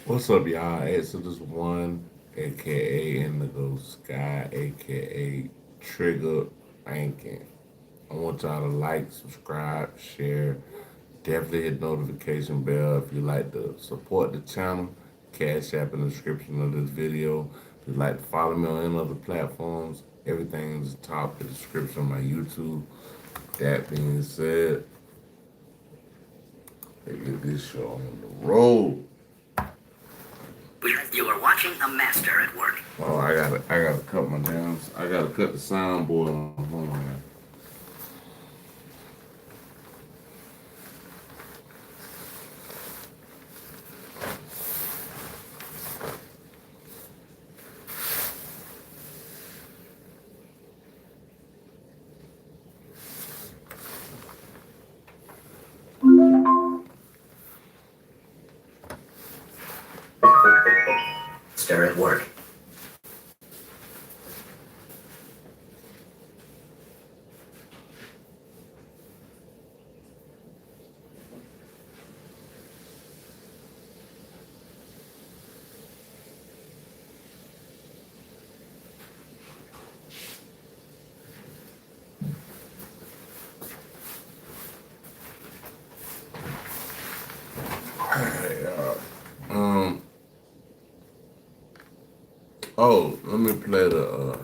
What's up, y'all? Exodus One, aka Indigo Sky, aka Trigger Banking. I want y'all to like, subscribe, share. Definitely hit notification bell if you like to support the channel. Cash app in the description of this video. If you'd like to follow me on any other platforms, everything is top of the description of my YouTube. That being said, let's get this show on the road. You are watching a master at work. Oh, I gotta cut my downs. I gotta cut the soundboard on. Hold on, man. Master at work. Alright, um. Oh, let me play the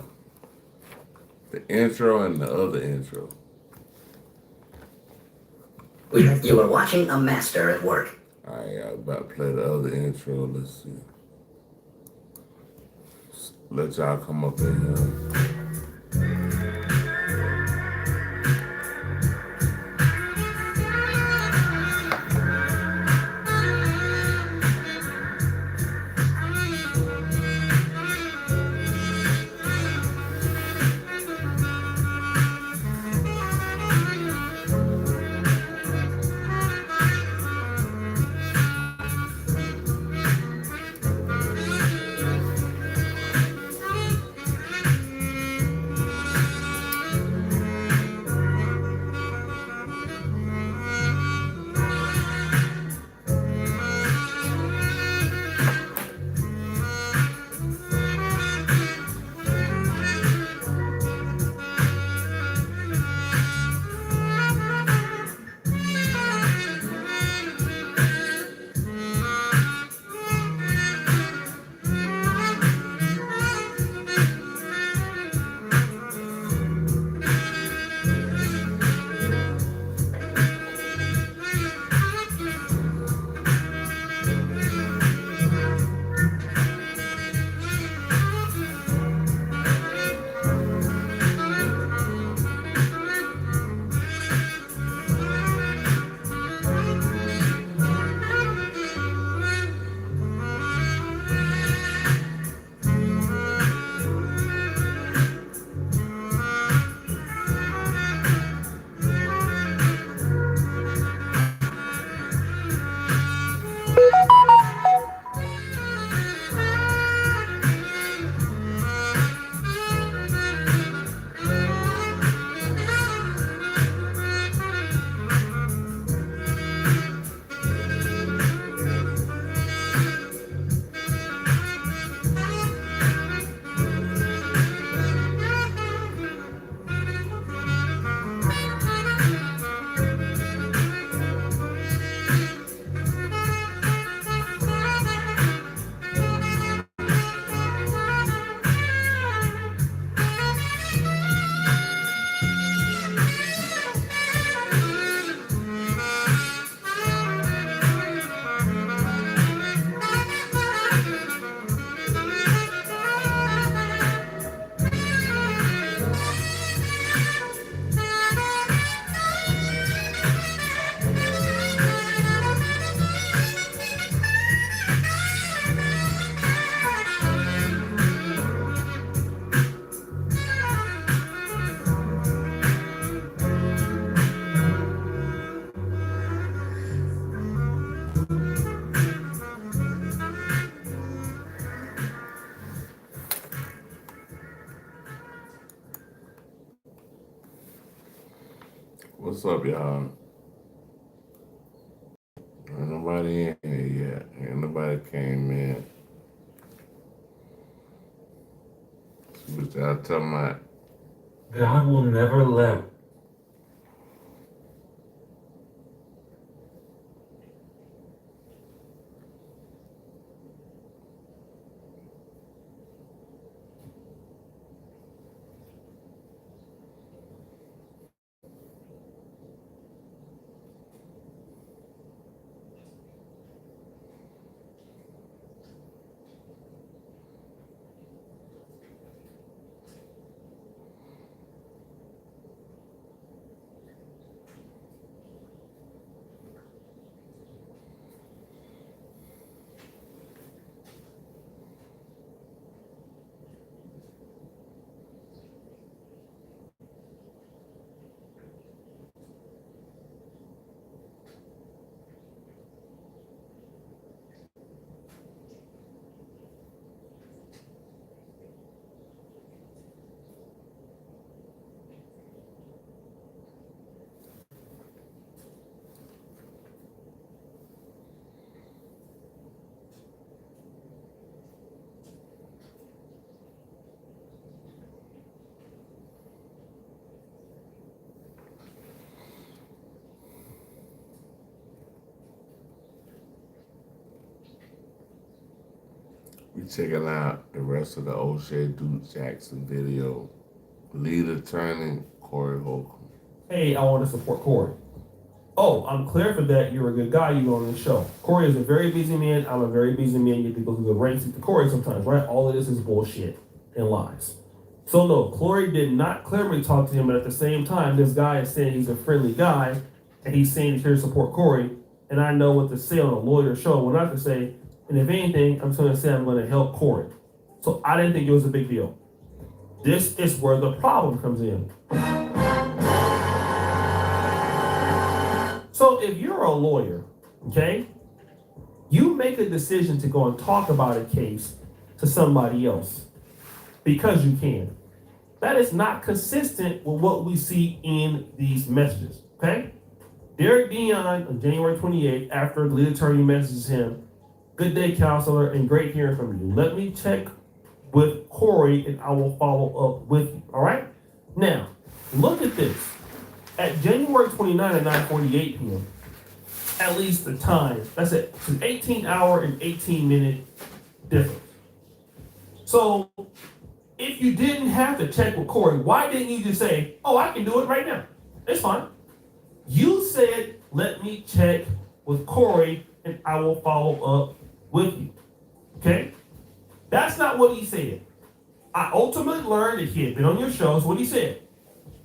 intro and the other intro. You are watching a master at work. Alright, I'm about to play the other intro. Let's see. Let y'all come up in here. What's up, y'all? Ain't nobody in here yet. Ain't nobody everybody came in. What y'all talking about? God will never let We checking out the rest of the O'Shea Duke Jackson video. Lead attorney Corey Holcomb. Hey, I want to support Corey. Oh, I'm clear for that. You're a good guy. You go on the show. Corey is a very busy man. I'm a very busy man. You have to go through the ranks to Corey sometimes, right? All of this is bullshit and lies. So no, Corey did not clearly talk to him, but at the same time, this guy is saying he's a friendly guy, and he's saying he's here to support Corey. And I know what to say on a lawyer show, what not to say. And if anything, I'm just going to say I'm going to help Corey. So I didn't think it was a big deal. This is where the problem comes in. So if you're a lawyer, okay, you make a decision to go and talk about a case to somebody else because you can. That is not consistent with what we see in these messages, okay? Derek Dion on January 28th, after the lead attorney messages him, "Good day, counselor, and great hearing from you. Let me check with Corey and I will follow up with you," all right? Now, look at this. At January 29th at 9:48 p.m., at least the time, that's it. It's an 18-hour and 18-minute difference. So if you didn't have to check with Corey, why didn't you just say, "Oh, I can do it right now"? It's fine. You said, "Let me check with Corey and I will follow up with you." Okay? That's not what he said. I ultimately learned that he had been on your show. That's what he said.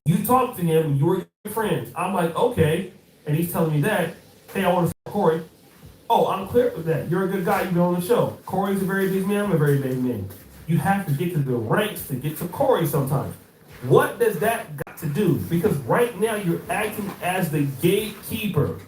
You talked to him, you were friends. I'm like, okay. And he's telling me that, "Hey, I want to support Corey." Oh, I'm clear with that. You're a good guy. You've been on the show. Corey's a very busy man. I'm a very busy man. You have to get to the ranks to get to Corey sometimes. What does that got to do? Because right now you're acting as the gatekeeper.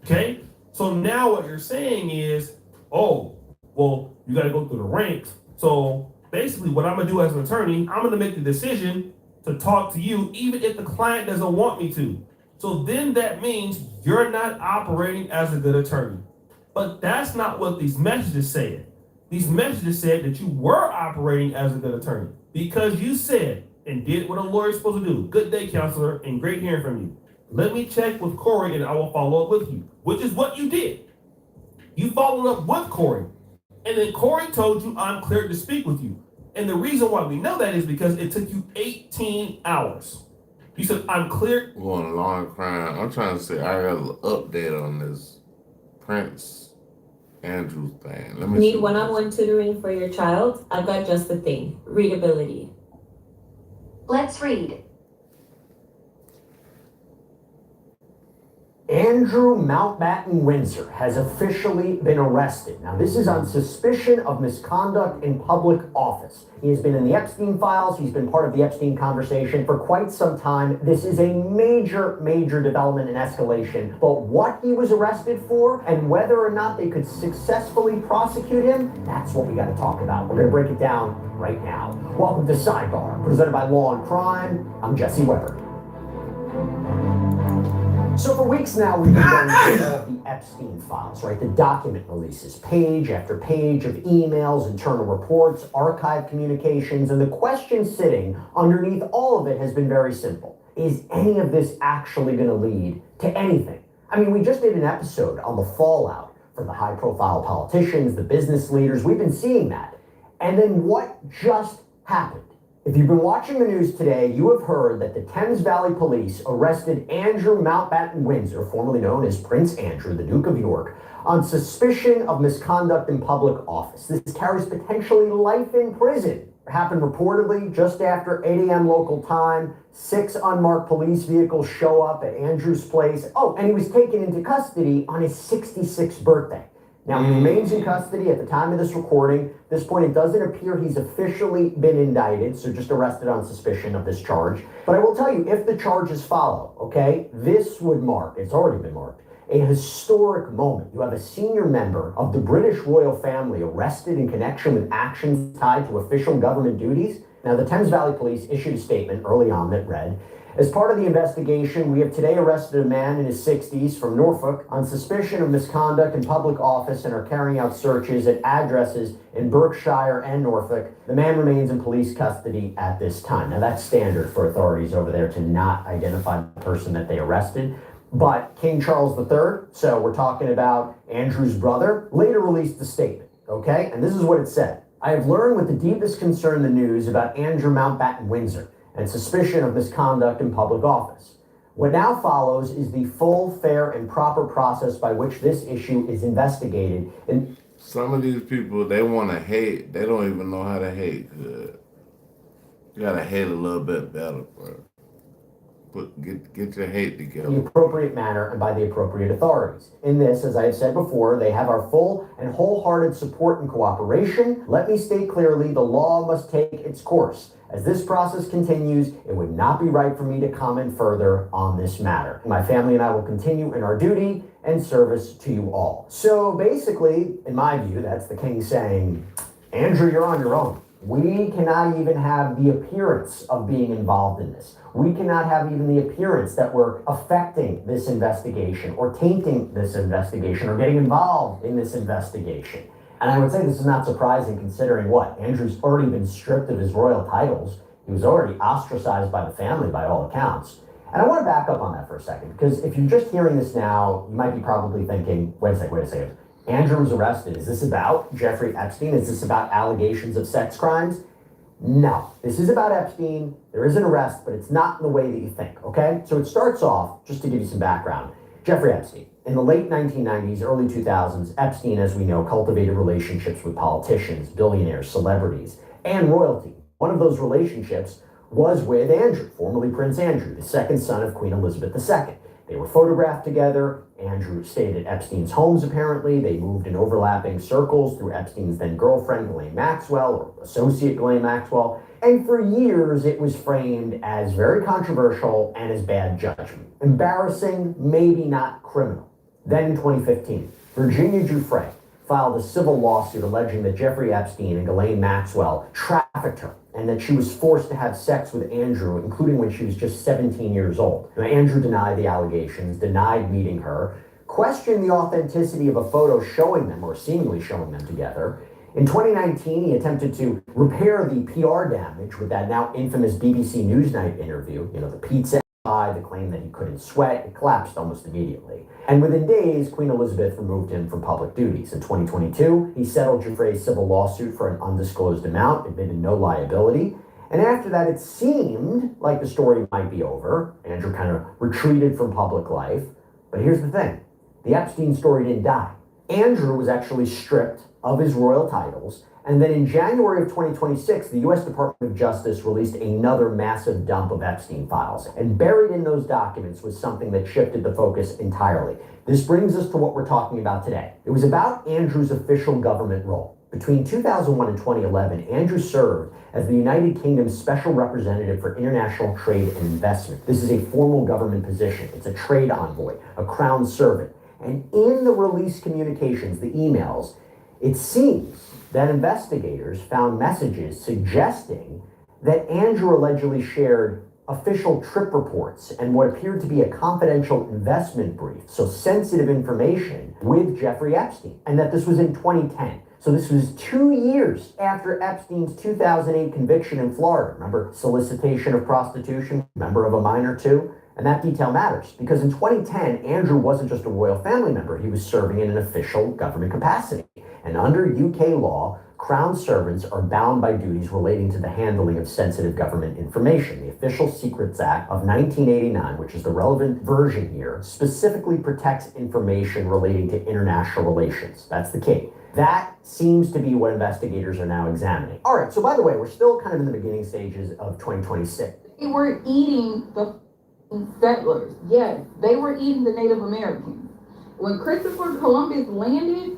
Okay? So now what you're saying is, oh, well, you got to go through the ranks. So basically what I'm going to do as an attorney, I'm going to make the decision to talk to you even if the client doesn't want me to. So then that means you're not operating as a good attorney. But that's not what these messages said. These messages said that you were operating as a good attorney because you said and did what a lawyer's supposed to do. "Good day, counselor, and great hearing from you. Let me check with Corey and I will follow up with you," which is what you did. You followed up with Corey. And then Corey told you, "I'm cleared to speak with you." And the reason why we know that is because it took you 18 hours. You said, "I'm cleared." We're going a long crime. I'm trying to say I got an update on this Prince Andrews thing. Let me Need see. one-on-one tutoring for your child? I've got just the thing. Readability. Let's read. Andrew Mountbatten Windsor has officially been arrested. Now, this is on suspicion of misconduct in public office. He has been in the Epstein files. He's been part of the Epstein conversation for quite some time. This is a major, major development and escalation. But what he was arrested for and whether or not they could successfully prosecute him, that's what we got to talk about. We're going to break it down right now. Welcome to Sidebar, presented by Law and Crime. I'm Jesse Weber. So for weeks now, we've been going through all of the Epstein files, right? The document releases, page after page of emails, internal reports, archived communications, and the question sitting underneath all of it has been very simple. Is any of this actually going to lead to anything? I mean, we just did an episode on the fallout from the high-profile politicians, the business leaders. We've been seeing that. And then what just happened? If you've been watching the news today, you have heard that the Thames Valley Police arrested Andrew Mountbatten Windsor, formerly known as Prince Andrew, the Duke of York, on suspicion of misconduct in public office. This carries potentially life in prison. It happened reportedly just after 8 a.m. local time. 6 unmarked police vehicles show up at Andrew's place. Oh, and he was taken into custody on his 66th birthday. Now, he remains in custody at the time of this recording. At this point, it doesn't appear he's officially been indicted, so just arrested on suspicion of this charge. But I will tell you, if the charges follow, okay, this would mark, it's already been marked, a historic moment. You have a senior member of the British royal family arrested in connection with actions tied to official government duties. Now, the Thames Valley Police issued a statement early on that read, as part of the investigation, we have today arrested a man in his 60s from Norfolk on suspicion of misconduct in public office and are carrying out searches at addresses in Berkshire and Norfolk. The man remains in police custody at this time. Now, that's standard for authorities over there to not identify the person that they arrested. But King Charles III, so we're talking about Andrew's brother, later released a statement, okay? And this is what it said. I have learned with the deepest concern the news about Andrew Mountbatten Windsor and suspicion of misconduct in public office. What now follows is the full, fair, and proper process by which this issue is investigated. And some of these people, they want to hate. They don't even know how to hate good. You gotta hate a little bit better, bro. Get your hate together. The appropriate manner and by the appropriate authorities. In this, as I have said before, they have our full and wholehearted support and cooperation. Let me state clearly, the law must take its course. As this process continues, it would not be right for me to comment further on this matter. My family and I will continue in our duty and service to you all. So basically, in my view, that's the king saying, Andrew, you're on your own. We cannot even have the appearance of being involved in this. We cannot have even the appearance that we're affecting this investigation or tainting this investigation or getting involved in this investigation. And I would say this is not surprising considering what? Andrew's already been stripped of his royal titles. He was already ostracized by the family by all accounts. And I want to back up on that for a second, because if you're just hearing this now, you might be probably thinking, wait a second. Andrew was arrested. Is this about Jeffrey Epstein? Is this about allegations of sex crimes? No, this is about Epstein. There is an arrest, but it's not in the way that you think, okay? So it starts off, just to give you some background, Jeffrey Epstein. In the late 1990s, early 2000s, Epstein, as we know, cultivated relationships with politicians, billionaires, celebrities, and royalty. One of those relationships was with Andrew, formerly Prince Andrew, the second son of Queen Elizabeth II. They were photographed together. Andrew stayed at Epstein's homes, apparently. They moved in overlapping circles through Epstein's then-girlfriend, Ghislaine Maxwell, or associate Ghislaine Maxwell. And for years, it was framed as very controversial and as bad judgment. Embarrassing, maybe not criminal. Then in 2015, Virginia Giuffre filed a civil lawsuit alleging that Jeffrey Epstein and Ghislaine Maxwell trafficked her and that she was forced to have sex with Andrew, including when she was just 17 years old. Now, Andrew denied the allegations, denied meeting her, questioned the authenticity of a photo showing them, or seemingly showing them together. In 2019, he attempted to repair the PR damage with that now infamous BBC Newsnight interview, the pizza eye, the claim that he couldn't sweat. It collapsed almost immediately. And within days, Queen Elizabeth removed him from public duties. In 2022, he settled Giuffre's civil lawsuit for an undisclosed amount, admitted no liability. And after that, it seemed like the story might be over. Andrew kind of retreated from public life. But here's the thing. The Epstein story didn't die. Andrew was actually stripped of his royal titles. And then in January of 2026, the U.S. Department of Justice released another massive dump of Epstein files. And buried in those documents was something that shifted the focus entirely. This brings us to what we're talking about today. It was about Andrew's official government role. Between 2001 and 2011, Andrew served as the United Kingdom's Special Representative for International Trade and Investment. This is a formal government position. It's a trade envoy, a crown servant. And in the released communications, the emails, it seems that investigators found messages suggesting that Andrew allegedly shared official trip reports and what appeared to be a confidential investment brief, so sensitive information, with Jeffrey Epstein, and that this was in 2010. So this was 2 years after Epstein's 2008 conviction in Florida. Remember, solicitation of prostitution, member of a minor too? And that detail matters because in 2010, Andrew wasn't just a royal family member, he was serving in an official government capacity. And under UK law, Crown servants are bound by duties relating to the handling of sensitive government information. The Official Secrets Act of 1989, which is the relevant version here, specifically protects information relating to international relations. That's the key. That seems to be what investigators are now examining. All right, so by the way, we're still kind of in the beginning stages of 2026. They were eating the settlers. Yes, they were eating the Native Americans. When Christopher Columbus landed,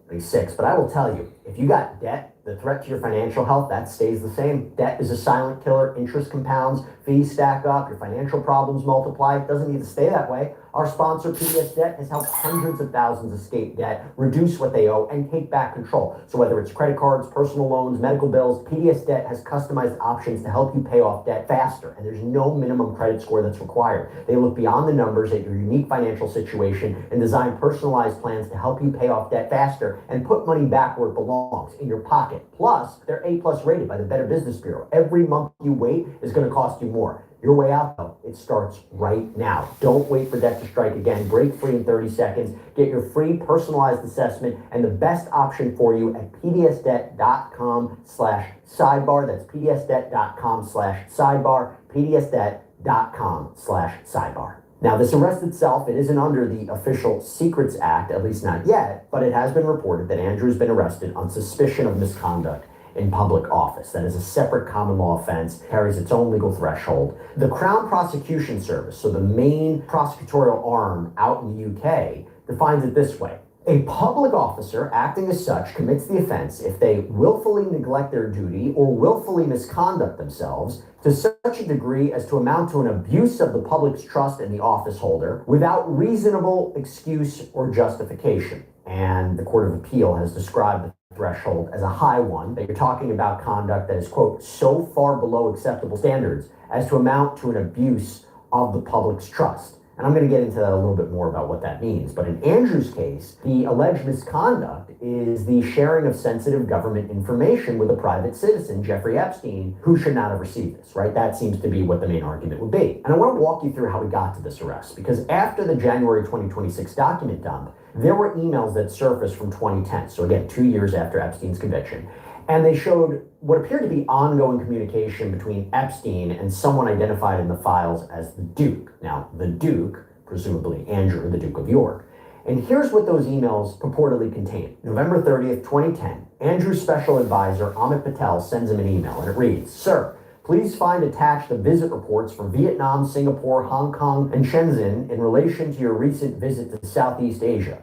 26, but I will tell you, if you got debt, the threat to your financial health, that stays the same. Debt is a silent killer. Interest compounds, fees stack up, your financial problems multiply. It doesn't need to stay that way. Our sponsor, PDS Debt, has helped hundreds of thousands escape debt, reduce what they owe, and take back control. So whether it's credit cards, personal loans, medical bills, PDS Debt has customized options to help you pay off debt faster, and there's no minimum credit score that's required. They look beyond the numbers at your unique financial situation and design personalized plans to help you pay off debt faster and put money back where it belongs, in your pocket. Plus, they're A+ rated by the Better Business Bureau. Every month you wait is going to cost you more. Your way out, though, it starts right now. Don't wait for debt to strike again. Break free in 30 seconds. Get your free personalized assessment and the best option for you at pdsdebt.com/sidebar. That's pdsdebt.com/sidebar. pdsdebt.com/sidebar. Now, this arrest itself, it isn't under the Official Secrets Act, at least not yet, but it has been reported that Andrew's been arrested on suspicion of misconduct in public office. That is a separate common law offense, carries its own legal threshold. The Crown Prosecution Service, so the main prosecutorial arm out in the UK, defines it this way. A public officer acting as such commits the offense if they willfully neglect their duty or willfully misconduct themselves to such a degree as to amount to an abuse of the public's trust in the office holder without reasonable excuse or justification. And the Court of Appeal has described the threshold as a high one, that you're talking about conduct that is, quote, so far below acceptable standards as to amount to an abuse of the public's trust. And I'm going to get into that a little bit more about what that means. But in Andrew's case, the alleged misconduct is the sharing of sensitive government information with a private citizen, Jeffrey Epstein, who should not have received this, right? That seems to be what the main argument would be. And I want to walk you through how we got to this arrest, because after the January 2026 document dump, there were emails that surfaced from 2010. So again, 2 years after Epstein's conviction. And they showed what appeared to be ongoing communication between Epstein and someone identified in the files as the Duke. Now, the Duke, presumably Andrew, the Duke of York. And here's what those emails purportedly contain. November 30th, 2010, Andrew's special advisor, Amit Patel, sends him an email, and it reads, "Sir, please find attached the visit reports from Vietnam, Singapore, Hong Kong, and Shenzhen in relation to your recent visit to Southeast Asia.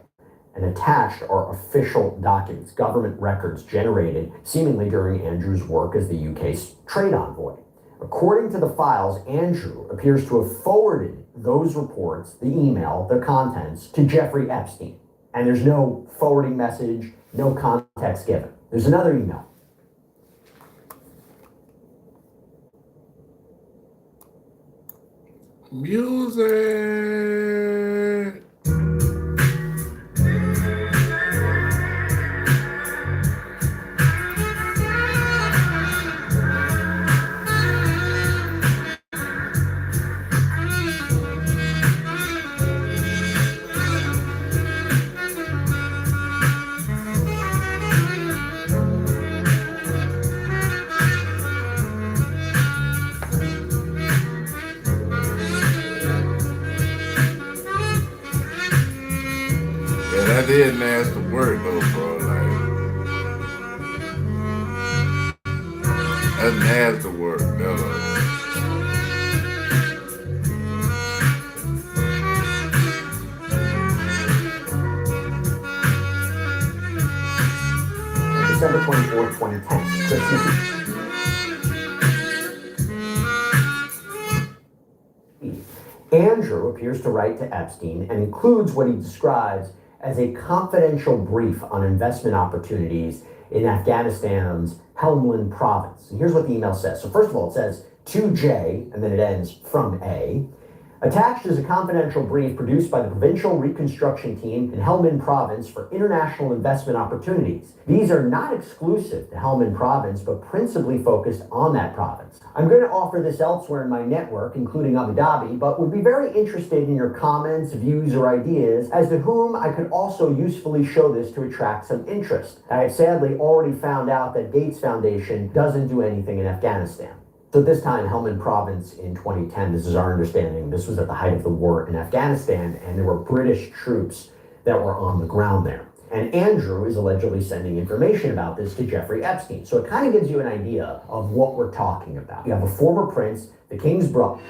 And attached are official documents, government records generated seemingly during Andrew's work as the UK's trade envoy. According to the files, Andrew appears to have forwarded those reports, the email, their contents, to Jeffrey Epstein. And there's no forwarding message, no context given. There's another email. Music. Yeah, that did nasty work though, bro. Like, that's nasty work, though. December 24th, 2010. Christmas Eve. Andrew appears to write to Epstein and includes what he describes as a confidential brief on investment opportunities in Afghanistan's Helmand province. And here's what the email says. So first of all, it says, to J, and then it ends from A. Attached is a confidential brief produced by the Provincial Reconstruction Team in Helmand Province for international investment opportunities. These are not exclusive to Helmand Province, but principally focused on that province. I'm going to offer this elsewhere in my network, including Abu Dhabi, but would be very interested in your comments, views, or ideas as to whom I could also usefully show this to attract some interest. I have sadly already found out that Gates Foundation doesn't do anything in Afghanistan. So at this time, Helmand Province in 2010, this is our understanding, this was at the height of the war in Afghanistan, and there were British troops that were on the ground there. And Andrew is allegedly sending information about this to Jeffrey Epstein. So it kind of gives you an idea of what we're talking about. You have a former prince, the king's brother,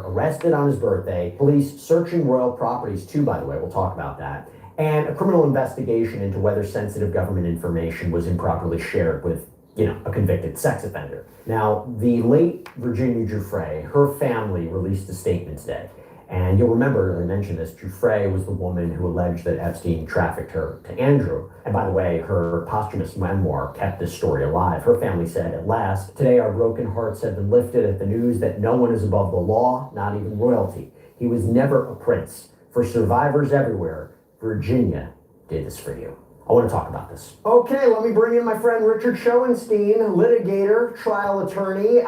arrested on his birthday, police searching royal properties too, by the way, we'll talk about that, and a criminal investigation into whether sensitive government information was improperly shared with a convicted sex offender. Now, the late Virginia Giuffre, her family released a statement today. And you'll remember, I mentioned this, Giuffre was the woman who alleged that Epstein trafficked her to Andrew. And by the way, her posthumous memoir kept this story alive. Her family said, "At last, today our broken hearts have been lifted at the news that no one is above the law, not even royalty. He was never a prince. For survivors everywhere, Virginia did this for you." I want to talk about this. Okay, let me bring in my friend Richard Schoenstein, litigator, trial attorney.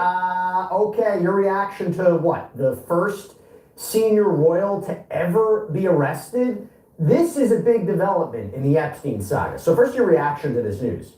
Okay, your reaction to what? The first senior royal to ever be arrested? This is a big development in the Epstein saga. So first, your reaction to this news.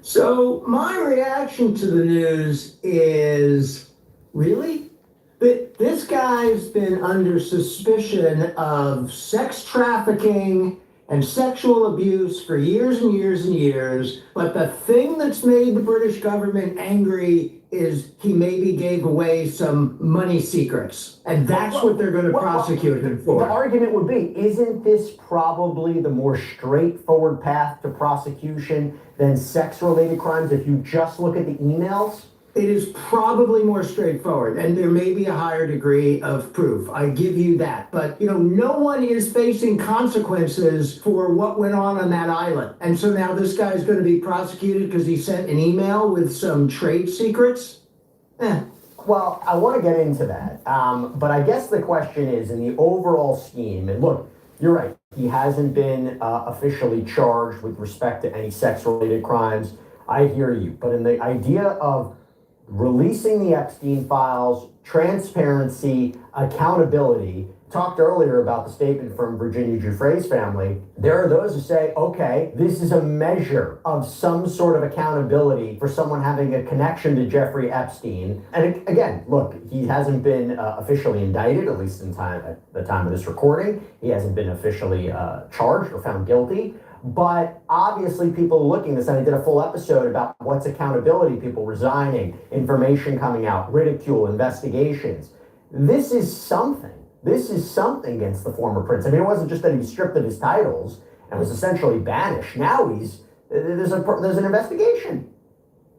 So my reaction to the news is, really? This guy's been under suspicion of sex trafficking and sexual abuse for years and years and years, but the thing that's made the British government angry is he maybe gave away some money secrets, and that's what they're going to prosecute him for. The argument would be, isn't this probably the more straightforward path to prosecution than sex-related crimes if you just look at the emails? It is probably more straightforward, and there may be a higher degree of proof. I give you that. But, no one is facing consequences for what went on that island. And so now this guy's going to be prosecuted because he sent an email with some trade secrets? Well, I want to get into that. But I guess the question is, in the overall scheme, and look, you're right, he hasn't been officially charged with respect to any sex-related crimes. I hear you. But in the idea of releasing the Epstein files, transparency, accountability. Talked earlier about the statement from Virginia Giuffre's family. There are those who say, okay, this is a measure of some sort of accountability for someone having a connection to Jeffrey Epstein. And again, look, he hasn't been officially indicted, at least at the time of this recording. He hasn't been officially charged or found guilty. But obviously people are looking at this, and I did a full episode about what's accountability, people resigning, information coming out, ridicule, investigations. This is something. This is something against the former prince. I mean, it wasn't just that he was stripped of his titles and was essentially banished. Now there's an investigation.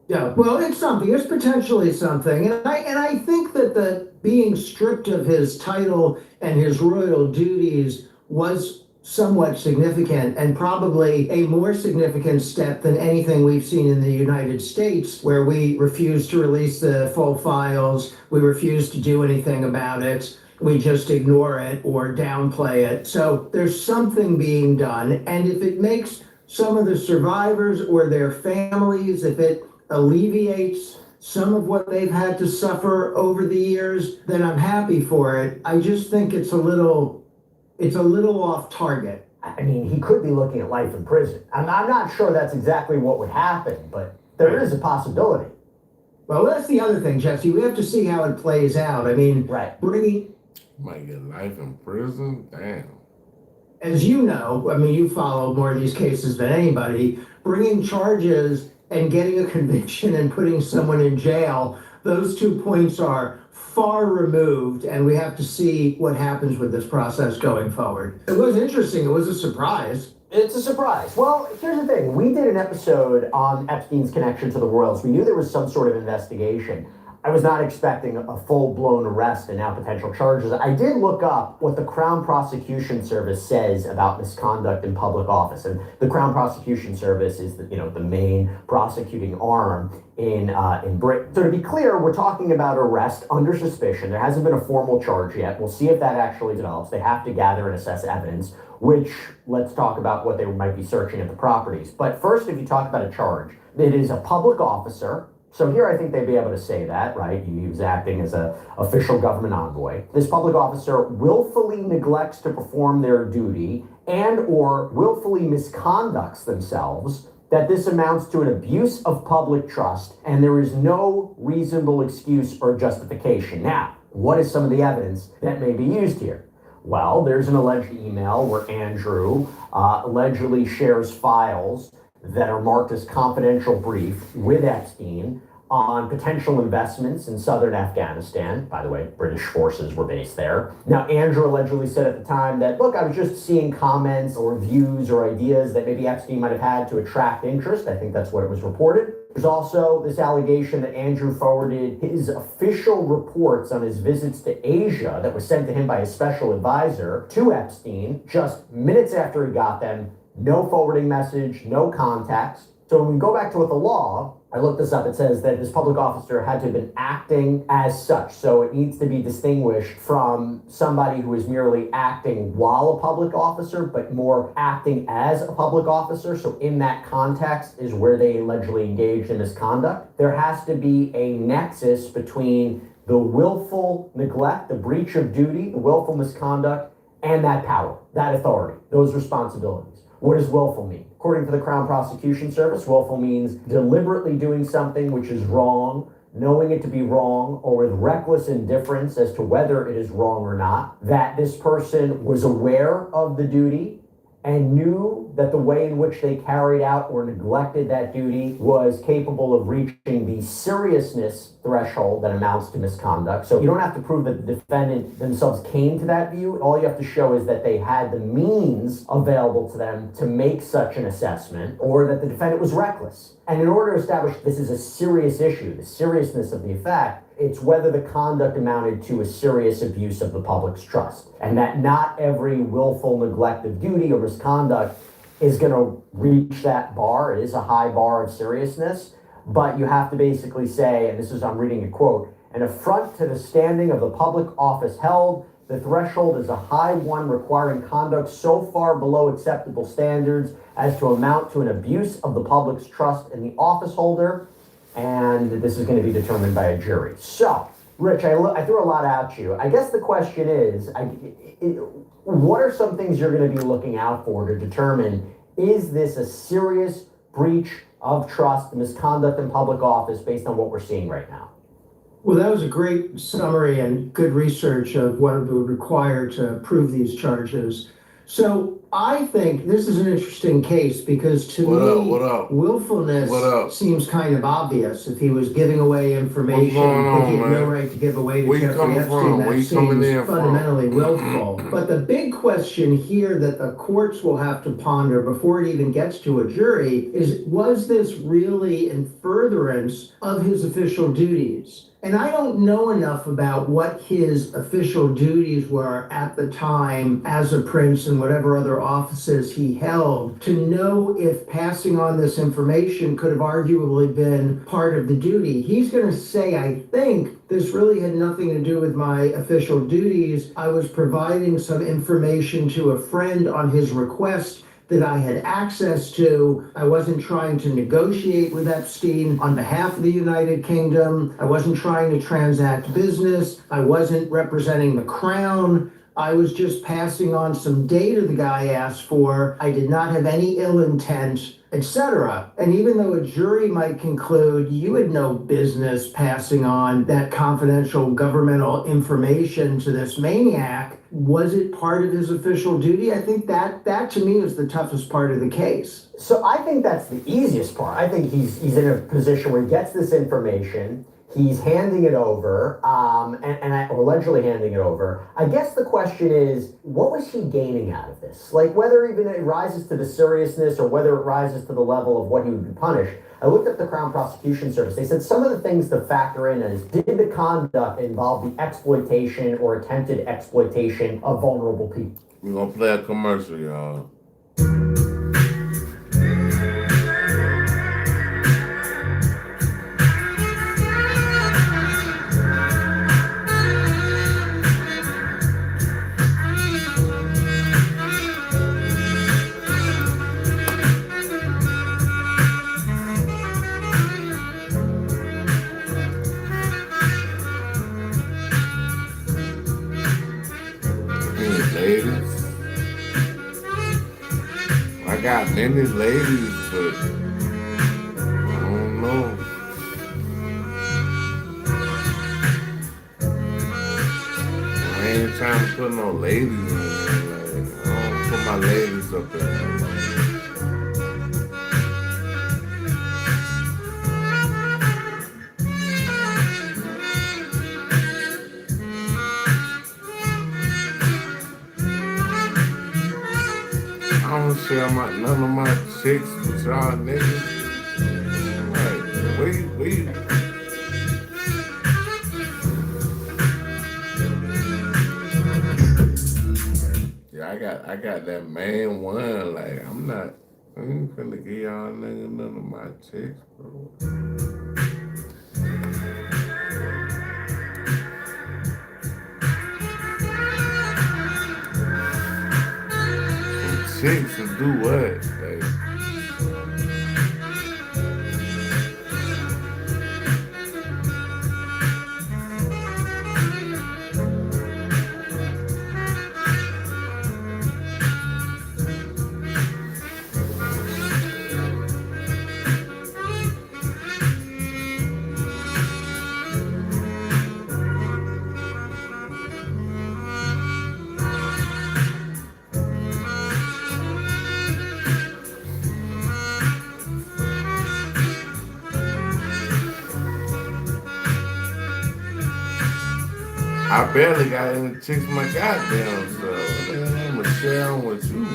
Yeah, well, it's something. It's potentially something. And I think that the being stripped of his title and his royal duties was somewhat significant, and probably a more significant step than anything we've seen in the United States, where we refuse to release the full files, we refuse to do anything about it, we just ignore it or downplay it. So there's something being done, and if it makes some of the survivors or their families, if it alleviates some of what they've had to suffer over the years, then I'm happy for it. I just think it's a little off target. I mean, he could be looking at life in prison. I'm not sure that's exactly what would happen, but there is a possibility. Well, that's the other thing, Jesse. We have to see how it plays out. I mean, bringing... Might get life in prison? Damn. As you know, I mean, you follow more of these cases than anybody, bringing charges and getting a conviction and putting someone in jail, those 2 points are far removed, and we have to see what happens with this process going forward. It was interesting. It was a surprise. It's a surprise. Well, here's the thing. We did an episode on Epstein's connection to the royals. We knew there was some sort of investigation. I was not expecting a full-blown arrest and now potential charges. I did look up what the Crown Prosecution Service says about misconduct in public office, and the Crown Prosecution Service is the main prosecuting arm in Britain. So to be clear, we're talking about arrest under suspicion. There hasn't been a formal charge yet. We'll see if that actually develops. They have to gather and assess evidence, which, let's talk about what they might be searching at the properties. But first, if you talk about a charge, it is a public officer. So here I think they'd be able to say that, right? He was acting as an official government envoy. This public officer willfully neglects to perform their duty and or willfully misconducts themselves, that this amounts to an abuse of public trust and there is no reasonable excuse or justification. Now, what is some of the evidence that may be used here? Well, there's an alleged email where Andrew allegedly shares files that are marked as confidential brief with Epstein on potential investments in southern Afghanistan. By the way, British forces were based there. Now, Andrew allegedly said at the time that, look, I was just seeing comments or views or ideas that maybe Epstein might have had to attract interest. I think that's what it was reported. There's also this allegation that Andrew forwarded his official reports on his visits to Asia that was sent to him by his special advisor to Epstein just minutes after he got them. No forwarding message, no context. So when we go back to what the law, I looked this up, it says that this public officer had to have been acting as such. So it needs to be distinguished from somebody who is merely acting while a public officer, but more acting as a public officer. So in that context is where they allegedly engaged in misconduct. There has to be a nexus between the willful neglect, the breach of duty, the willful misconduct, and that power, that authority, those responsibilities. What does willful mean? According to the Crown Prosecution Service, willful means deliberately doing something which is wrong, knowing it to be wrong, or with reckless indifference as to whether it is wrong or not, that this person was aware of the duty and knew that the way in which they carried out or neglected that duty was capable of reaching the seriousness threshold that amounts to misconduct. So you don't have to prove that the defendant themselves came to that view. All you have to show is that they had the means available to them to make such an assessment, or that the defendant was reckless. And in order to establish this is a serious issue, the seriousness of the effect, it's whether the conduct amounted to a serious abuse of the public's trust. And that not every willful neglect of duty or misconduct is going to reach that bar. It is a high bar of seriousness, but you have to basically say, and this is, I'm reading a quote, an affront to the standing of the public office held. The threshold is a high one requiring conduct so far below acceptable standards as to amount to an abuse of the public's trust in the office holder. And this is going to be determined by a jury. So, Rich, I threw a lot at you. I guess the question is, what are some things you're going to be looking out for to determine, is this a serious breach of trust, misconduct in public office based on what we're seeing right now? Well, that was a great summary and good research of what it would require to prove these charges. So I think this is an interesting case because to me, willfulness seems kind of obvious. If he was giving away information that he had no right to give away to Jeffrey Epstein, that seems fundamentally willful. But the big question here that the courts will have to ponder before it even gets to a jury is, was this really in furtherance of his official duties? And I don't know enough about what his official duties were at the time as a prince and whatever other offices he held to know if passing on this information could have arguably been part of the duty. He's going to say, I think this really had nothing to do with my official duties. I was providing some information to a friend on his request that I had access to. I wasn't trying to negotiate with Epstein on behalf of the United Kingdom. I wasn't trying to transact business. I wasn't representing the crown. I was just passing on some data the guy asked for. I did not have any ill intent, etc. And even though a jury might conclude you had no business passing on that confidential governmental information to this maniac, was it part of his official duty? I think that to me is the toughest part of the case. So I think that's the easiest part. I think he's in a position where he gets this information. He's handing it over, or allegedly handing it over. I guess the question is, what was he gaining out of this? Like, whether even it rises to the seriousness or whether it rises to the level of what he would be punished. I looked up the Crown Prosecution Service. They said some of the things to factor in is, did the conduct involve the exploitation or attempted exploitation of vulnerable people? We're gonna play a commercial, y'all. Ladies. I got many ladies, but I don't know. I ain't trying to put no ladies in there. Like, I don't put my ladies up there. I don't share none of my chicks with y'all niggas. Like, where you? Yeah, I got that main one. Like, I ain't finna give y'all niggas none of my chicks, bro. Chicks to do what? Like, I barely got any chicks my goddamn self. I'ma share them with you.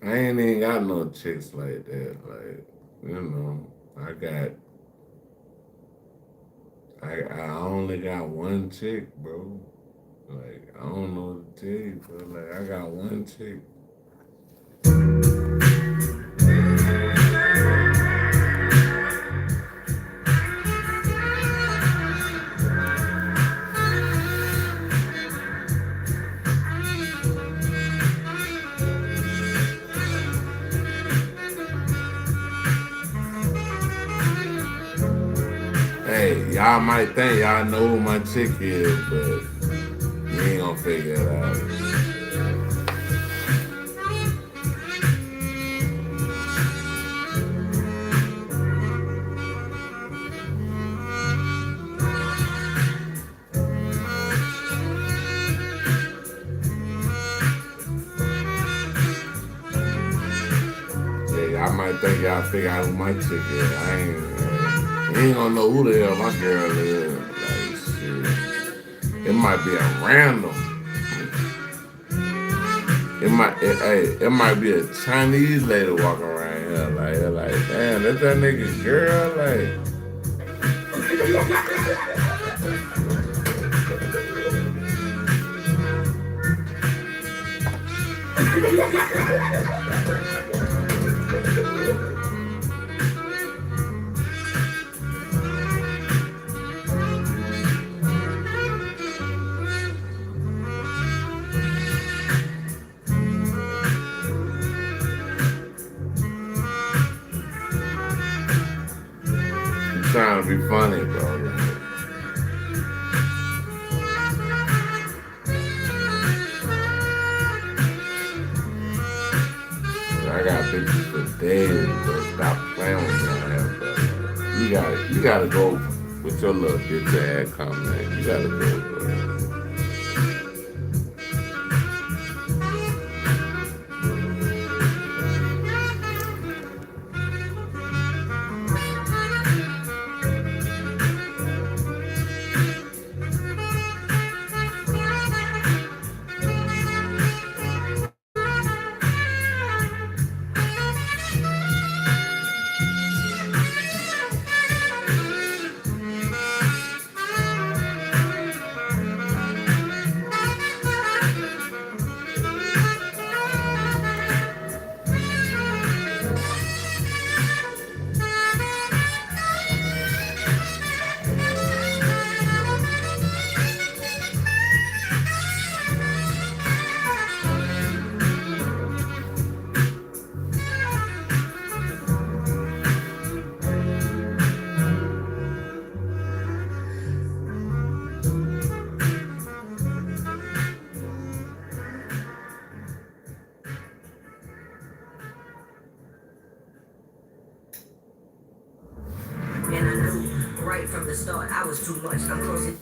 I ain't even got no chicks like that. Like, you know, I only got one chick, bro. Like, I don't know what to tell you, but like, I got one chick. Hey, y'all might think y'all know who my chick is, but you ain't gonna figure it out. Yeah, y'all might think y'all figure out who my chick is. You ain't gonna know who the hell my girl is. Like, shit. It might be a random. It might be a Chinese lady walking around here. Like, damn, that's that nigga girl. Like, I'm trying to be funny, bro. I got pictures for days, bro. Stop playing with me, man, bro. You gotta go with your little bitch ass comment. You gotta go, bro. And I knew right from the start I was too much. I'm close.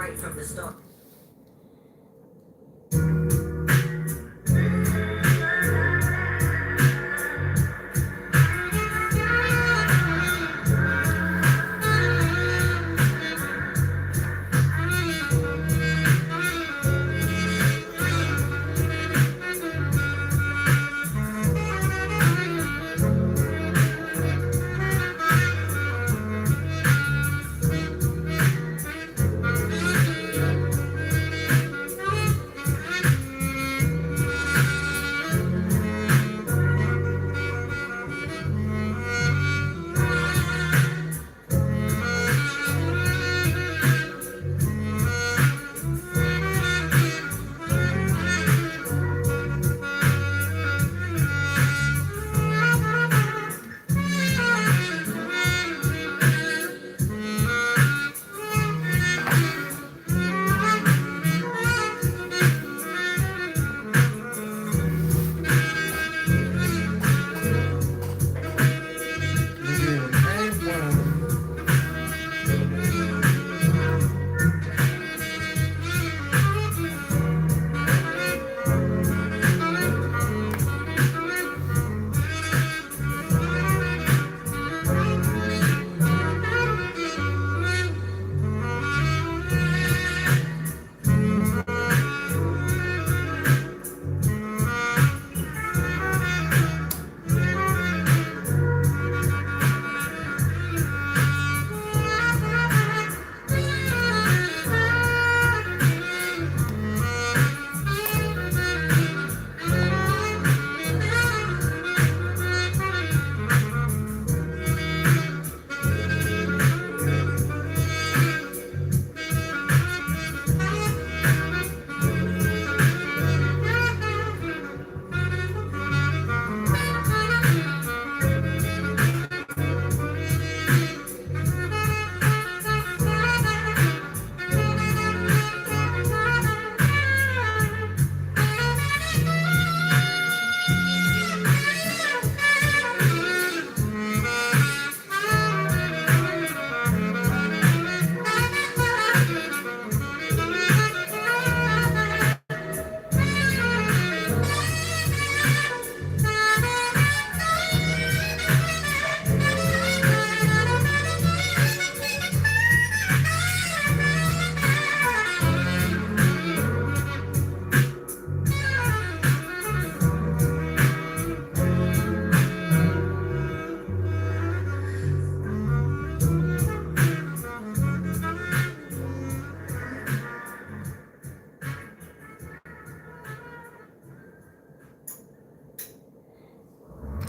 right from the start.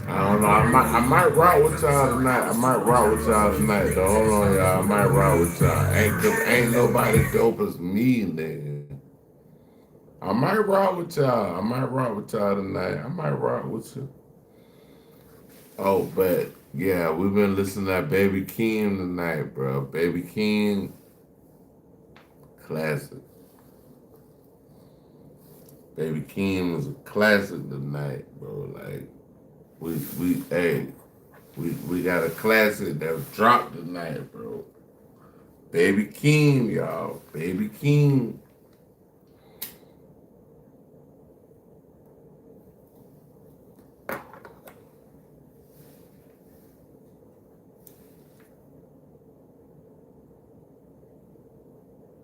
I don't know. I might rock with y'all tonight. I might rock with y'all tonight. Though. Hold on, y'all. I might rock with y'all. Ain't nobody dope as me, nigga. I might rock with y'all. I might rock with y'all tonight. I might rock with you. Oh, but yeah, we've been listening to that Baby Keem tonight, bro. Baby Keem, classic. Baby Keem is a classic tonight, bro. Like we got a classic that was dropped tonight, bro. Baby Keem, y'all. Baby Keem.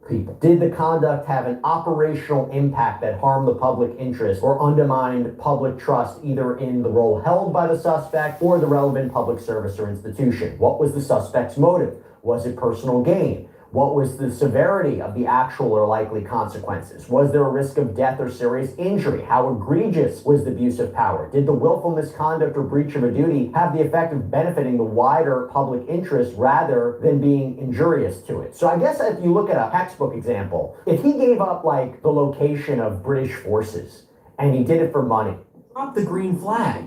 People. Did the conduct have an operational impact that harmed the public interest or undermined public trust either in the role held by the suspect or the relevant public service or institution? What was the suspect's motive? Was it personal gain? What was the severity of the actual or likely consequences? Was there a risk of death or serious injury? How egregious was the abuse of power? Did the willful misconduct or breach of a duty have the effect of benefiting the wider public interest rather than being injurious to it? So I guess if you look at a textbook example, if he gave up like the location of British forces and he did it for money, drop the green flag.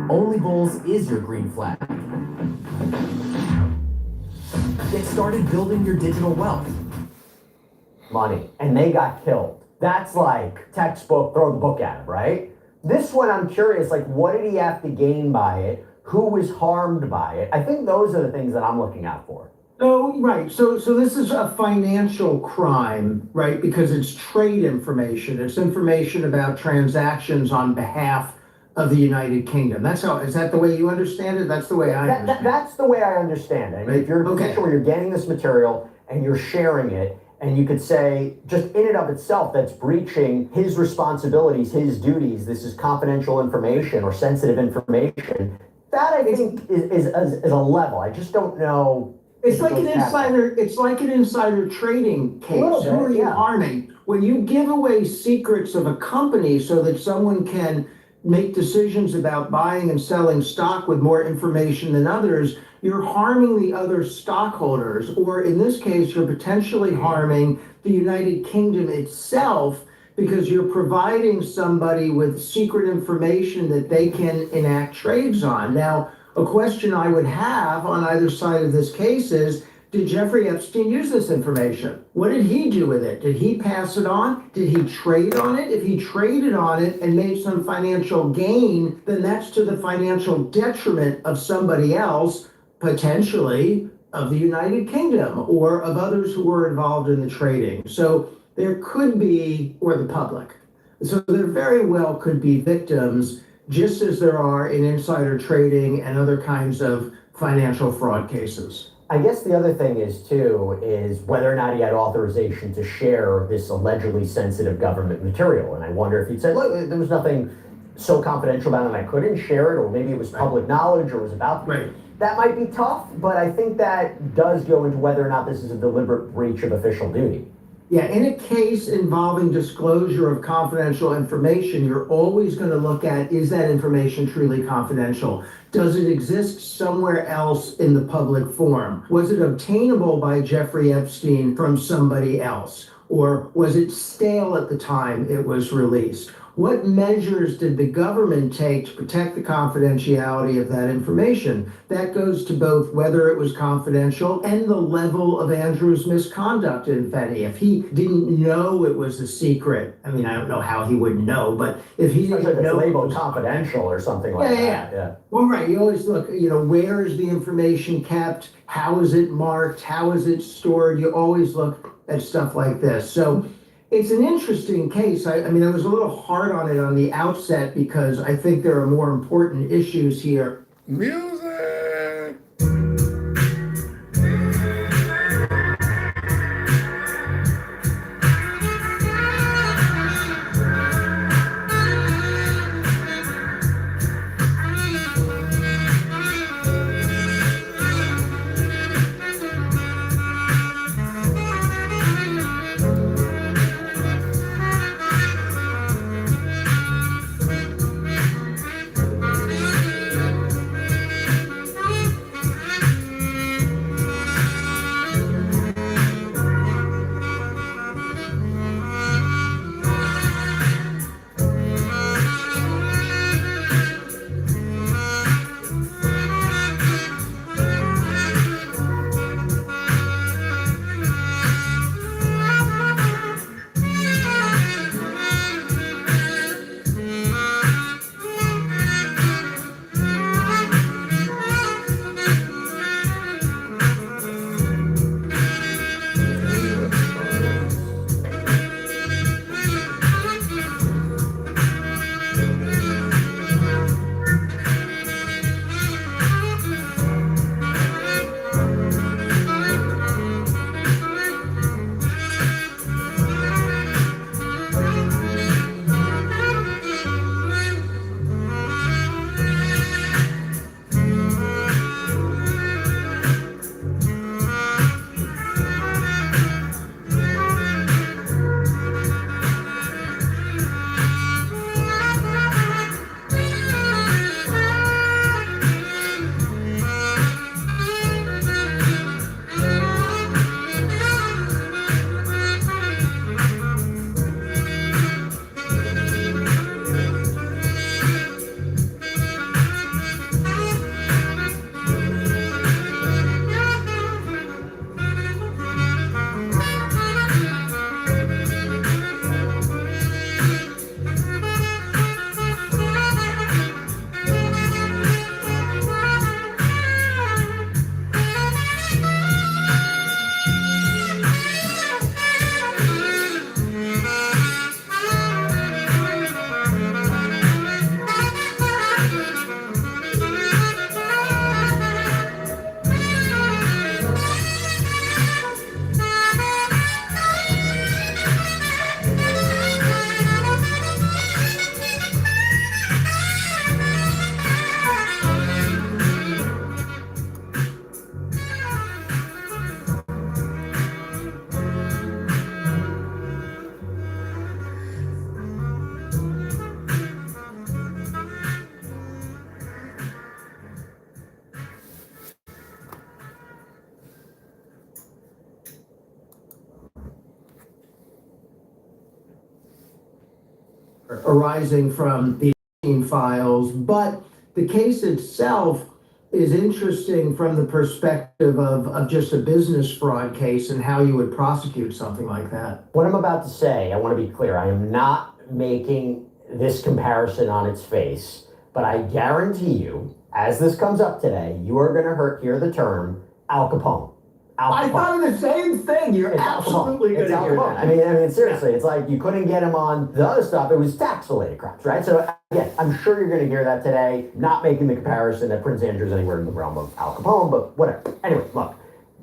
Only Bulls is your green flag. Get started building your digital wealth. Money, and they got killed. That's like textbook, throw the book at him, right? This one, I'm curious, like, what did he have to gain by it? Who was harmed by it? I think those are the things that I'm looking out for. Oh, right. So this is a financial crime, right? Because it's trade information. It's information about transactions on behalf of the United Kingdom. Is that the way you understand it? That's the way I understand it. That's the way I understand it. I mean, if you're in a Okay. position where you're getting this material and you're sharing it, and you could say, just in and of itself, that's breaching his responsibilities, his duties. This is confidential information or sensitive information. That I think is a level. I just don't know. It's like an insider trading case. A little bit, Who are you yeah. harming? When you give away secrets of a company so that someone can make decisions about buying and selling stock with more information than others, you're harming the other stockholders, or in this case, you're potentially harming the United Kingdom itself because you're providing somebody with secret information that they can enact trades on. Now, a question I would have on either side of this case is, did Jeffrey Epstein use this information? What did he do with it? Did he pass it on? Did he trade on it? If he traded on it and made some financial gain, then that's to the financial detriment of somebody else, potentially of the United Kingdom or of others who were involved in the trading. So there could be, or the public. So there very well could be victims, just as there are in insider trading and other kinds of financial fraud cases. I guess the other thing is whether or not he had authorization to share this allegedly sensitive government material. And I wonder if he'd said, look, there was nothing so confidential about it I couldn't share it, or maybe it was public knowledge or was about to. Right. That might be tough, but I think that does go into whether or not this is a deliberate breach of official duty. Yeah, in a case involving disclosure of confidential information, you're always going to look at, is that information truly confidential? Does it exist somewhere else in the public forum? Was it obtainable by Jeffrey Epstein from somebody else? Or was it stale at the time it was released? What measures did the government take to protect the confidentiality of that information? That goes to both whether it was confidential and the level of Andrew's misconduct in Fetty. If he didn't know it was a secret, I mean, I don't know how he would know, but if he Especially if didn't it's know labeled confidential or something like that. Yeah. Well, right, you always look, where is the information kept? How is it marked? How is it stored? You always look at stuff like this. So it's an interesting case. I mean, I was a little hard on it on the outset because I think there are more important issues here. Music. arising from the files, but the case itself is interesting from the perspective of just a business fraud case and how you would prosecute something like that. What I'm about to say, I want to be clear. I am not making this comparison on its face, but I guarantee you, as this comes up today, you are going to hear the term Al Capone. I thought the same thing. You're absolutely going to hear that. I mean, seriously, it's like you couldn't get him on the other stuff. It was tax-related crimes, right? So again, I'm sure you're going to hear that today. Not making the comparison that Prince Andrew's anywhere in the realm of Al Capone, but whatever. Anyway, look,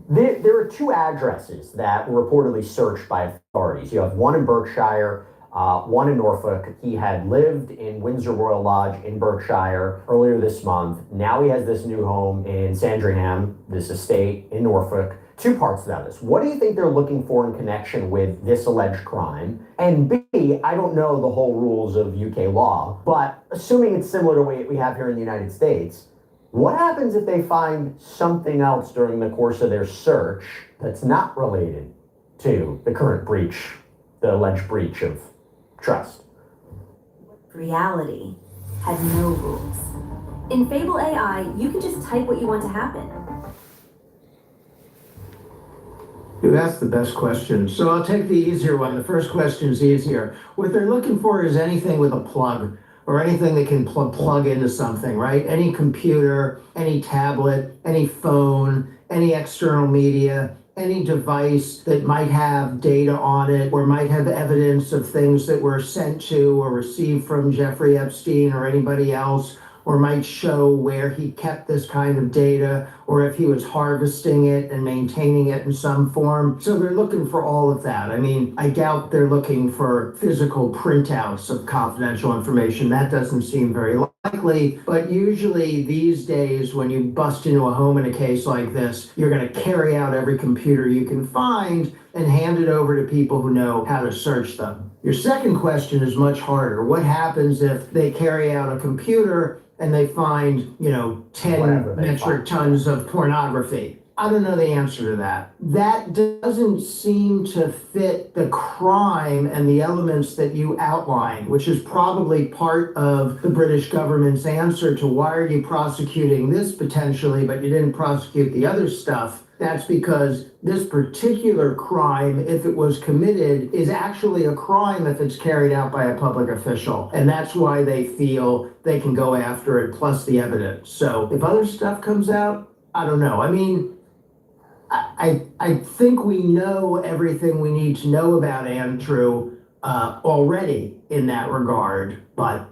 there are two addresses that were reportedly searched by authorities. You have one in Berkshire, one in Norfolk. He had lived in Windsor Royal Lodge in Berkshire earlier this month. Now he has this new home in Sandringham, this estate in Norfolk. Two parts to this. What do you think they're looking for in connection with this alleged crime? And B, I don't know the whole rules of UK law, but assuming it's similar to what we have here in the United States, what happens if they find something else during the course of their search that's not related to the current breach, the alleged breach of trust? Reality has no rules. In Fable AI, you can just type what you want to happen. You asked the best question, so I'll take the easier one. The first question is easier. What they're looking for is anything with a plug or anything that can plug into something, right? Any computer, any tablet, any phone, any external media, any device that might have data on it or might have evidence of things that were sent to or received from Jeffrey Epstein or anybody else, or might show where he kept this kind of data, or if he was harvesting it and maintaining it in some form. So they're looking for all of that. I mean, I doubt they're looking for physical printouts of confidential information. That doesn't seem very likely, but usually these days when you bust into a home in a case like this, you're gonna carry out every computer you can find and hand it over to people who know how to search them. Your second question is much harder. What happens if they carry out a computer and they find, 10 metric tons of pornography? I don't know the answer to that. That doesn't seem to fit the crime and the elements that you outlined, which is probably part of the British government's answer to why are you prosecuting this potentially, but you didn't prosecute the other stuff. That's because this particular crime, if it was committed, is actually a crime if it's carried out by a public official. And that's why they feel they can go after it, plus the evidence. So if other stuff comes out, I don't know. I mean, I think we know everything we need to know about Andrew already in that regard, but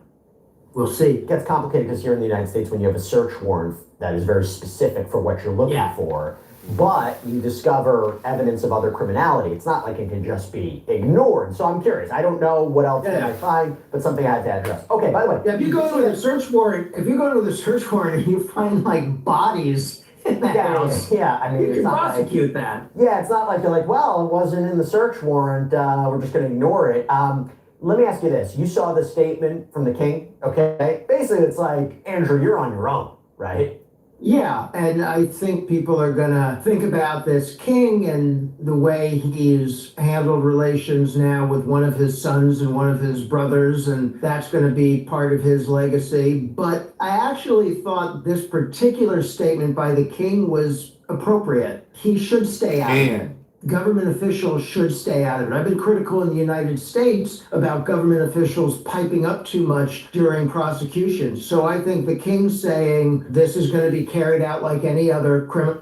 we'll see. It gets complicated because here in the United States, when you have a search warrant that is very specific for what you're looking for, but you discover evidence of other criminality, it's not like it can just be ignored. So I'm curious. I don't know what else you might find, but something I had to address. Okay, by the way. If you go to the search warrant, and you find like bodies in the house, I mean, you can prosecute that. Yeah, it's not like they're like, well, it wasn't in the search warrant, we're just going to ignore it. Let me ask you this. You saw the statement from the king, okay? Basically, it's like, Andrew, you're on your own, right? Yeah, and I think people are gonna think about this king and the way he's handled relations now with one of his sons and one of his brothers, and that's gonna be part of his legacy. But I actually thought this particular statement by the king was appropriate. He should stay out of it. Government officials should stay out of it. I've been critical in the United States about government officials piping up too much during prosecutions. So I think the king saying this is going to be carried out like any other criminal.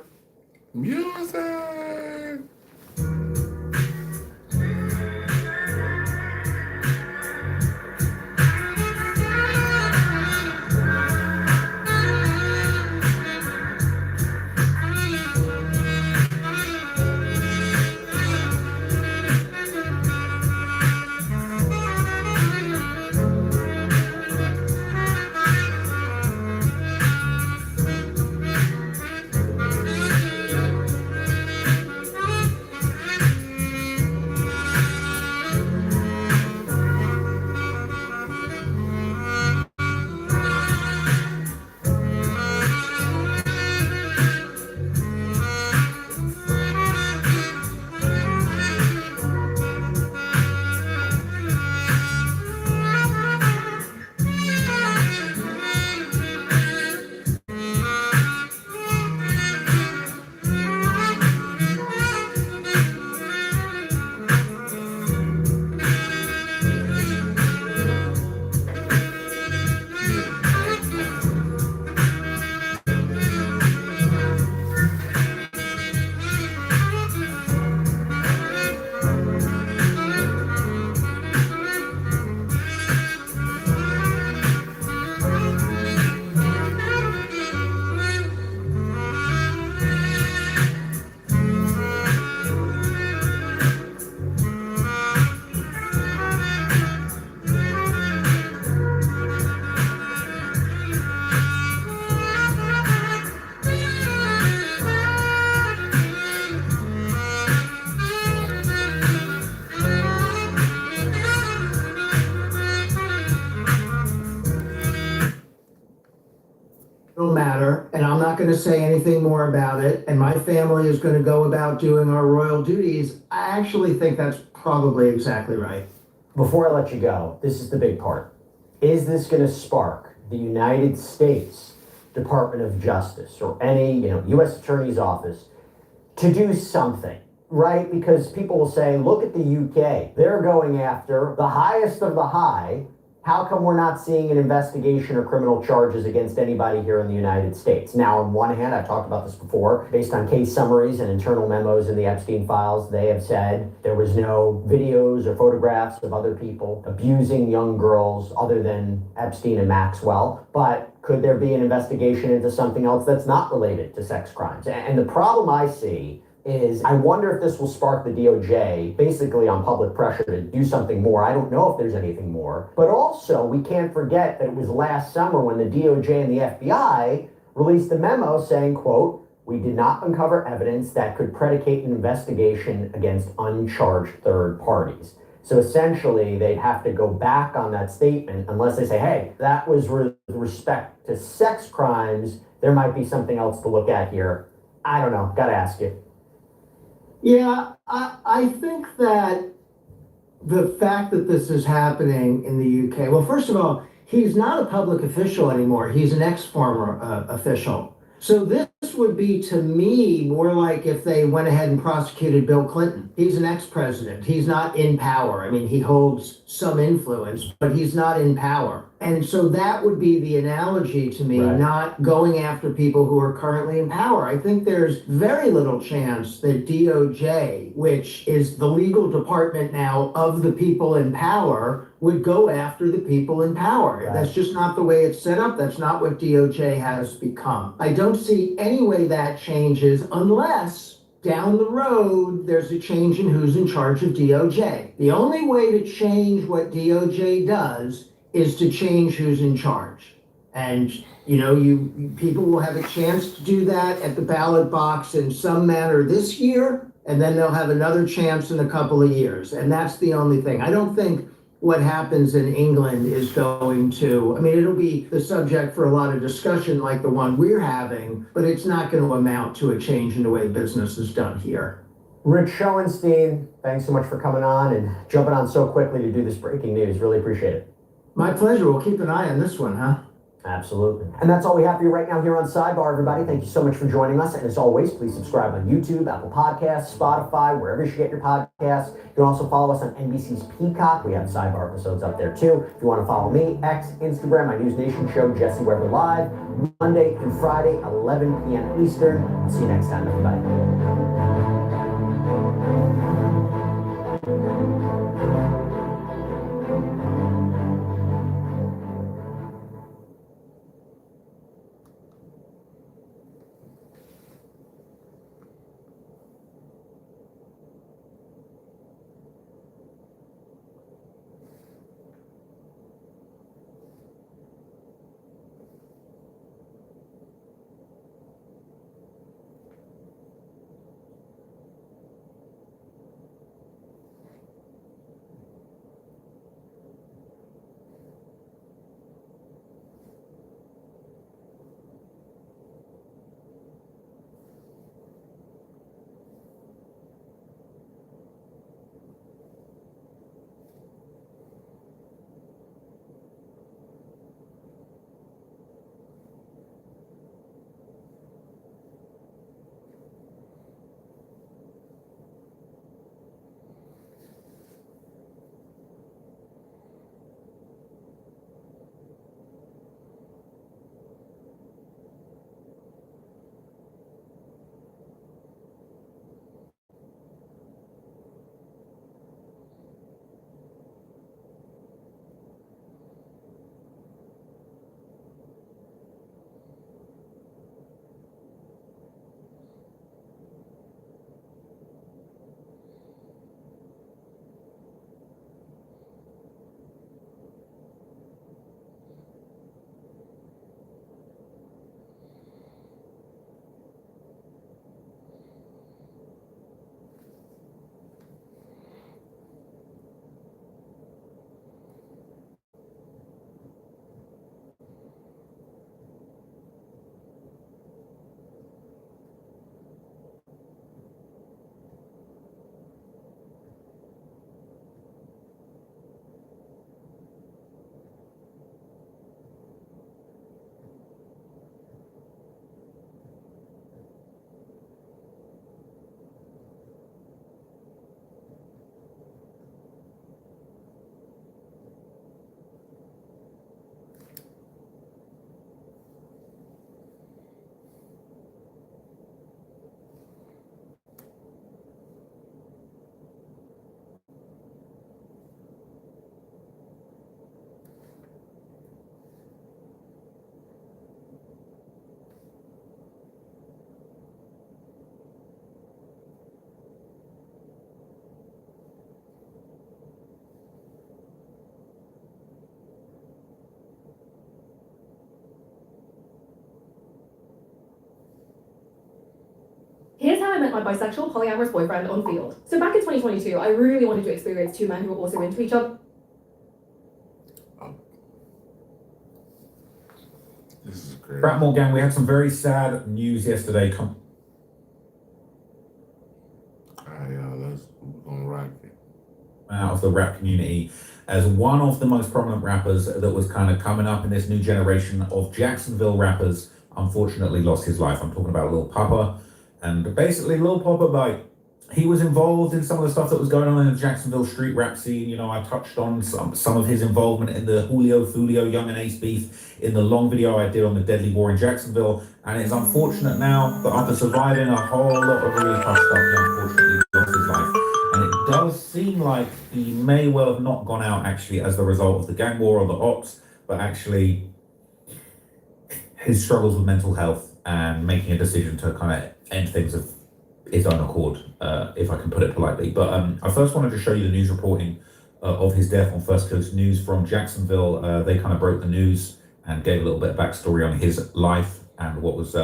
matter, and I'm not going to say anything more about it, and my family is going to go about doing our royal duties, I actually think that's probably exactly right. Before I let you go, this is the big part. Is this going to spark the United States Department of Justice or any, U.S. Attorney's Office to do something, right? Because people will say, look at the UK. They're going after the highest of the high. How come we're not seeing an investigation or criminal charges against anybody here in the United States? Now, on one hand, I've talked about this before, based on case summaries and internal memos in the Epstein files, they have said there was no videos or photographs of other people abusing young girls other than Epstein and Maxwell. But could there be an investigation into something else that's not related to sex crimes? And the problem I see is I wonder if this will spark the DOJ basically on public pressure to do something more. I don't know if there's anything more. But also, we can't forget that it was last summer when the DOJ and the FBI released a memo saying, quote, we did not uncover evidence that could predicate an investigation against uncharged third parties. So essentially, they'd have to go back on that statement unless they say, hey, that was with respect to sex crimes. There might be something else to look at here. I don't know. Got to ask you. Yeah, I think that the fact that this is happening in the UK, well, first of all, he's not a public official anymore. He's an ex-former official. So this would be, to me, more like if they went ahead and prosecuted Bill Clinton. He's an ex-president. He's not in power. I mean, he holds some influence, but he's not in power. And so that would be the analogy to me, Right. not going after people who are currently in power. I think there's very little chance that DOJ, which is the legal department now of the people in power, would go after the people in power. Right. That's just not the way it's set up. That's not what DOJ has become. I don't see any way that changes unless down the road there's a change in who's in charge of DOJ. The only way to change what DOJ does is to change who's in charge. And people will have a chance to do that at the ballot box in some manner this year, and then they'll have another chance in a couple of years. And that's the only thing. I don't think what happens in England is going to, it'll be the subject for a lot of discussion like the one we're having, but it's not going to amount to a change in the way business is done here. Rich Schoenstein, thanks so much for coming on and jumping on so quickly to do this breaking news. Really appreciate it. My pleasure. We'll keep an eye on this one, huh? Absolutely. And that's all we have for you right now here on Sidebar, everybody. Thank you so much for joining us. And as always, please subscribe on YouTube, Apple Podcasts, Spotify, wherever you get your podcasts. You can also follow us on NBC's Peacock. We have Sidebar episodes up there too. If you want to follow me, X, Instagram, my News Nation show, Jesse Weber Live, Monday through Friday, 11 p.m. Eastern. I'll see you next time, everybody. how I met my bisexual polyamorous boyfriend on Field. So back in 2022, I really wanted to experience two men who were also into each other. This is great. Rap Morgan, we had some very sad news yesterday. All right, y'all, we're gonna rock it. Out of the rap community as one of the most prominent rappers that was kind of coming up in this new generation of Jacksonville rappers, unfortunately lost his life. I'm talking about Lil Papa. And basically Lil Papa, like, he was involved in some of the stuff that was going on in the Jacksonville street rap scene. You know, I touched on some of his involvement in the Julio, Young and Ace beef in the long video I did on the deadly war in Jacksonville. And it's unfortunate now that after surviving a whole lot of really tough stuff, he unfortunately lost his life. And it does seem like he may well have not gone out actually as the result of the gang war or the ops, but actually his struggles with mental health and making a decision to kind of end things of his own accord, if I can put it politely. But I first wanted to show you the news reporting of his death on First Coast News from Jacksonville. They kind of broke the news and gave a little bit of backstory on his life and what was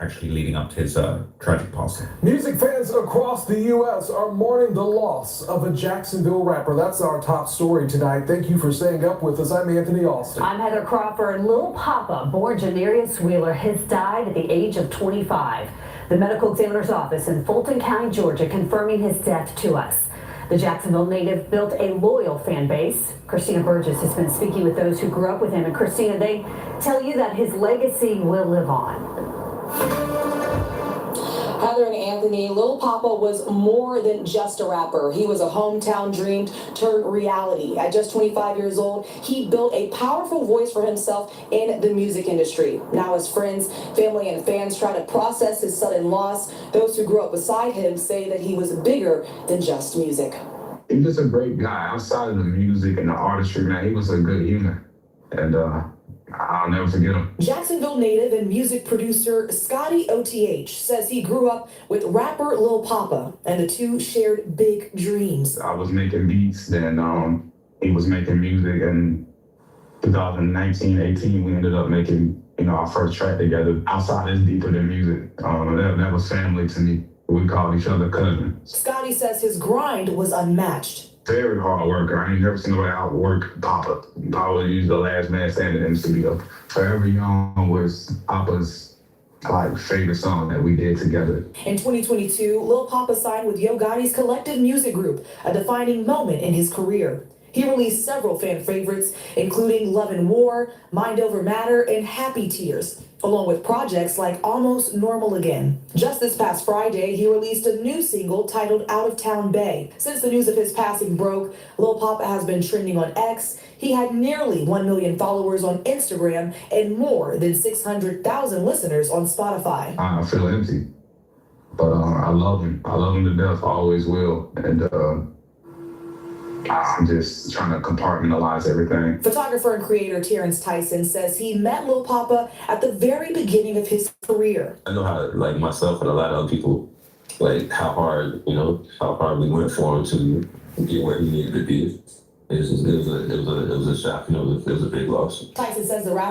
actually leading up to his tragic passing. Music fans across the U.S. are mourning the loss of a Jacksonville rapper. That's our top story tonight. Thank you for staying up with us. I'm Anthony Austin. I'm Heather Crawford. Lil Papa, born Janarius Wheeler, has died at the age of 25. The medical examiner's office in Fulton County, Georgia, confirming his death to us. The Jacksonville native built a loyal fan base. Christina Burgess has been speaking with those who grew up with him. And Christina, they tell you that his legacy will live on. Heather and Anthony, Lil Papa was more than just a rapper. He was a hometown dream turned reality. At just 25 years old, he built a powerful voice for himself in the music industry. Now his friends, family, and fans try to process his sudden loss. Those who grew up beside him say that he was bigger than just music. He's just a great guy. Outside of the music and the artistry, man, he was a good human. And I'll never forget him. Jacksonville native and music producer Scotty OTH says he grew up with rapper Lil Papa, and the two shared big dreams. I was making beats, then he was making music, and 2019, 18, we ended up making, our first track together. Outside is deeper than music. That was family to me. We called each other cousins. Scotty says his grind was unmatched. Very hard worker. I ain't never seen nobody outwork Papa. Papa was the last man standing in the studio. Forever Young was Papa's favorite song that we did together. In 2022, Lil Papa signed with Yo Gotti's Collective Music Group, a defining moment in his career. He released several fan favorites, including Love and War, Mind Over Matter, and Happy Tears, along with projects like Almost Normal Again. Just this past Friday, he released a new single titled Out of Town Bay. Since the news of his passing broke, Lil Papa has been trending on X. He had nearly 1 million followers on Instagram and more than 600,000 listeners on Spotify. I feel empty, but I love him. I love him to death. I always will. And I'm just trying to compartmentalize everything. Photographer and creator Terrence Tyson says he met Lil Papa at the very beginning of his career. I know how, myself and a lot of other people, how hard we went for him to get where he needed to be. It was a shock, it was a big loss. Tyson says the rapper